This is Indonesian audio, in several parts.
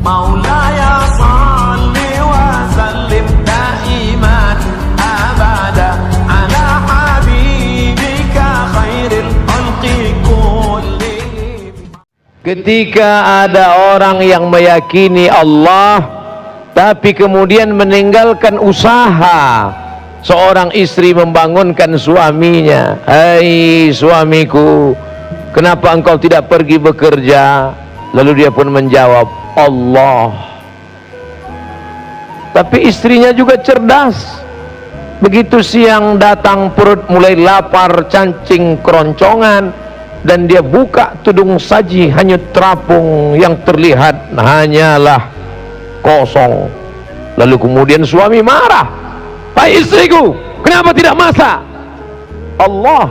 Maulaya salli wa sallim daiman abada ala habibika khairil khalqi kullihim. Ketika ada orang yang meyakini Allah tapi kemudian meninggalkan usaha, seorang istri membangunkan suaminya, "Hai suamiku, kenapa engkau tidak pergi bekerja?" Lalu dia pun menjawab, "Allah." Tapi istrinya juga cerdas. Begitu siang datang, perut mulai lapar, cacing keroncongan, dan dia buka tudung saji, hanyut terapung, yang terlihat hanyalah kosong. Lalu kemudian suami marah, "Hai istriku, kenapa tidak masak?" Allah,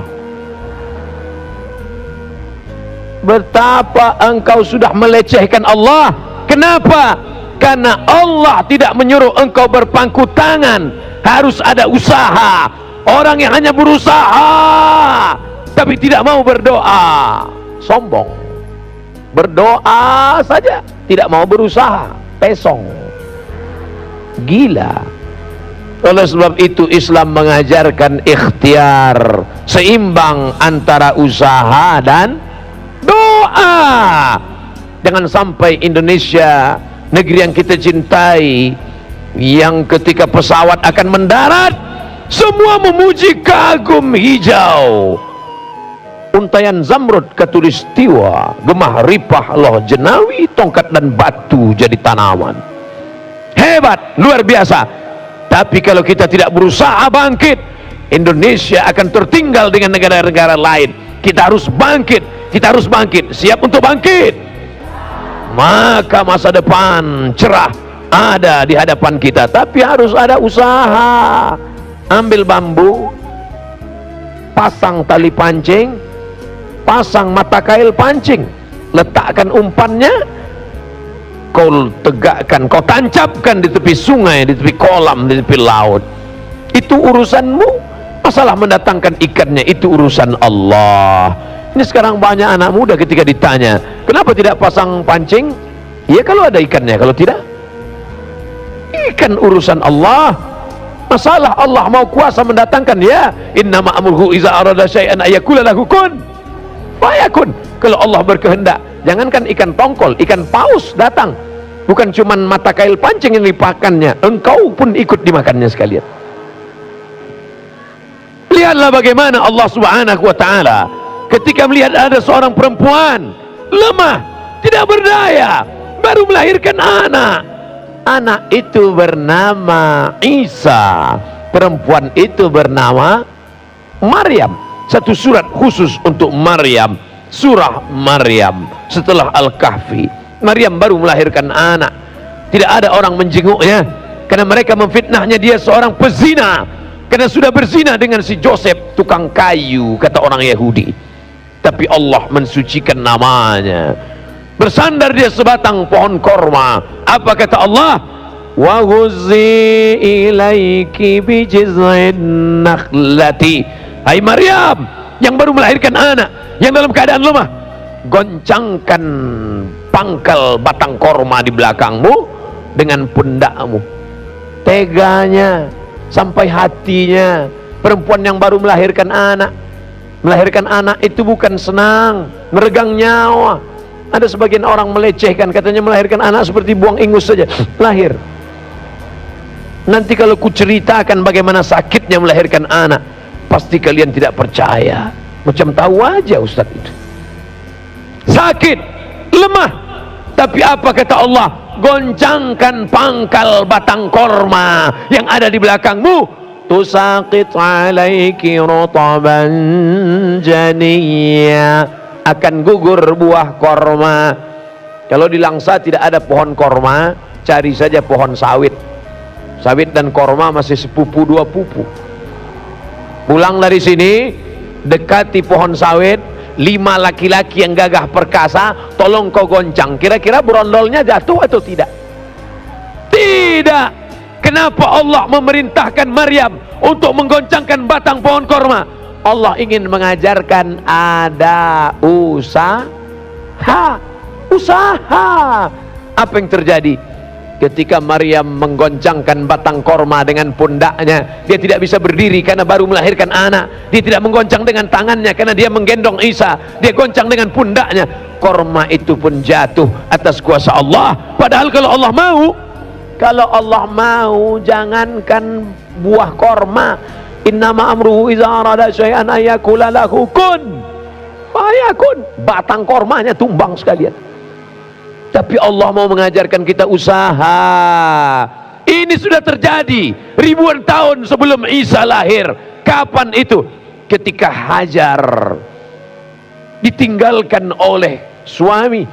betapa engkau sudah melecehkan Allah. Kenapa? Karena Allah tidak menyuruh engkau berpangku tangan, harus ada usaha. Orang yang hanya berusaha tapi tidak mau berdoa, sombong. Berdoa saja, tidak mau berusaha, pesong, gila. Oleh sebab itu Islam mengajarkan ikhtiar, seimbang antara usaha dan doa. Jangan sampai Indonesia, negeri yang kita cintai, yang ketika pesawat akan mendarat semua memuji kagum hijau, untayan zamrud katulistiwa, gemah ripah loh jenawi, tongkat dan batu jadi tanaman. Hebat, luar biasa. Tapi kalau kita tidak berusaha bangkit, Indonesia akan tertinggal dengan negara-negara lain. Kita harus bangkit, kita harus bangkit, siap untuk bangkit, maka masa depan cerah ada di hadapan kita. Tapi harus ada usaha. Ambil bambu, pasang tali pancing, pasang mata kail pancing, letakkan umpannya, kau tegakkan, kau tancapkan di tepi sungai, di tepi kolam, di tepi laut. Itu urusanmu. Masalah mendatangkan ikannya itu urusan Allah. Ini sekarang banyak anak muda ketika ditanya, "Kenapa tidak pasang pancing?" Ya kalau ada ikannya, kalau tidak, ikan urusan Allah. Masalah Allah mau kuasa mendatangkan, ya, innama amruhu iza arada syai'an ayakula lahu kun fayakun. Kalau Allah berkehendak, jangankan ikan tongkol, ikan paus datang, bukan cuman mata kail pancing yang dipakannya, engkau pun ikut dimakannya sekalian. Lihatlah bagaimana Allah subhanahu wa ta'ala ketika melihat ada seorang perempuan lemah, tidak berdaya, baru melahirkan anak. Anak itu bernama Isa, perempuan itu bernama Maryam. Satu surat khusus untuk Maryam, surah Maryam setelah Al-Kahfi. Maryam baru melahirkan anak, tidak ada orang menjenguknya karena mereka memfitnahnya dia seorang pezina, karena sudah berzina dengan si Joseph tukang kayu, kata orang Yahudi. Tapi Allah mensucikan namanya. Bersandar dia sebatang pohon korma. Apa kata Allah? Wa huzzi ilaiki bijiz'in nakhlati. Hai Maryam yang baru melahirkan anak, yang dalam keadaan lemah, goncangkan pangkal batang korma di belakangmu dengan pundakmu. Teganya sampai hatinya perempuan yang baru melahirkan anak. Melahirkan anak itu bukan senang, meregang nyawa. Ada sebagian orang melecehkan, katanya melahirkan anak seperti buang ingus saja, lahir. Nanti kalau ku ceritakan bagaimana sakitnya melahirkan anak, pasti kalian tidak percaya. Macam tahu aja Ustaz itu. Sakit, lemah. Tapi apa kata Allah? Goncangkan pangkal batang korma yang ada di belakangmu. Tusaqit alaiki rutaban janiyya. Akan gugur buah korma. Kalau di Langsa tidak ada pohon korma, cari saja pohon sawit. Sawit dan korma masih sepupu, dua pupu. Pulang dari sini, dekati pohon sawit, 5 laki-laki yang gagah perkasa, tolong kau goncang. Kira-kira berondolnya jatuh atau tidak? Tidak. Kenapa Allah memerintahkan Maryam untuk menggoncangkan batang pohon korma? Allah ingin mengajarkan ada usaha. Apa yang terjadi? Ketika Maryam menggoncangkan batang korma dengan pundaknya, dia tidak bisa berdiri karena baru melahirkan anak. Dia tidak menggoncang dengan tangannya karena dia menggendong Isa. Dia goncang dengan pundaknya. Korma itu pun jatuh atas kuasa Allah. Padahal kalau Allah mau, jangankan buah korma, innama amruhu iza arada syai'an ayakula lahu kun fayakun. Batang kormanya tumbang sekalian. Tapi Allah mau mengajarkan kita usaha. Ini sudah terjadi ribuan tahun sebelum Isa lahir. Kapan itu? Ketika Hajar ditinggalkan oleh suami.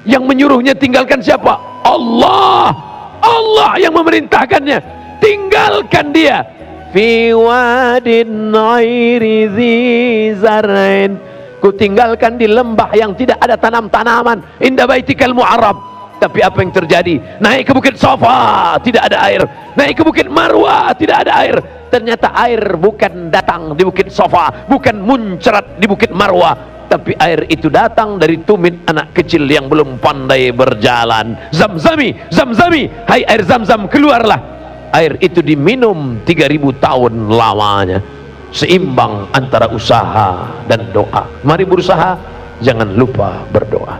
Yang menyuruhnya tinggalkan siapa? Allah. Allah yang memerintahkannya. Tinggalkan dia. Fi wadin ghairi dzi zar'in. Ku tinggalkan di lembah yang tidak ada tanam-tanaman, inda baitikal mu'arrab. Tapi apa yang terjadi? Naik ke bukit Safa, tidak ada air. Naik ke bukit Marwah, tidak ada air. Ternyata air bukan datang di bukit Safa, bukan muncrat di bukit Marwah, tapi air itu datang dari tumit anak kecil yang belum pandai berjalan. Zamzami, Zamzami, hai air Zamzam, keluarlah. Air itu diminum 3000 tahun lamanya. Seimbang antara usaha dan doa. Mari berusaha, jangan lupa berdoa.